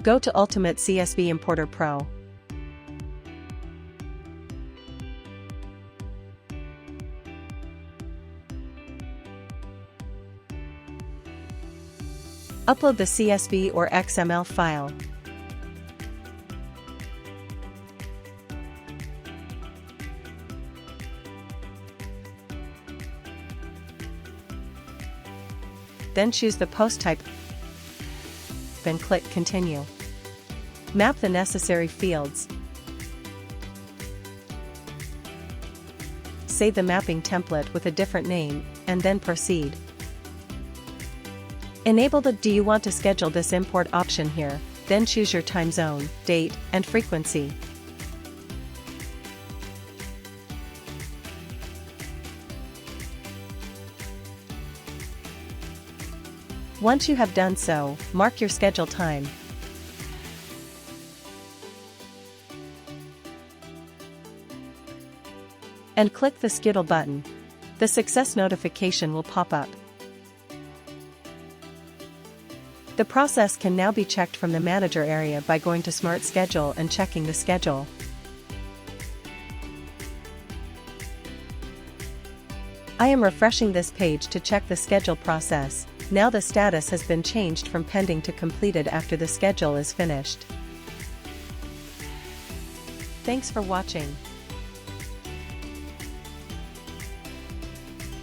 Go to Ultimate CSV Importer Pro. Upload the CSV or XML file. Then choose the post type and click Continue. Map the necessary fields. Save the mapping template with a different name, and then proceed. Enable the "Do you want to schedule this import" option here, then choose your time zone, date, and frequency. Once you have done so, mark your schedule time. And click the Schedule button. The success notification will pop up. The process can now be checked from the Manager area by going to Smart Schedule and checking the schedule. I am refreshing this page to check the schedule process. Now the status has been changed from pending to completed after the schedule is finished. Thanks for watching.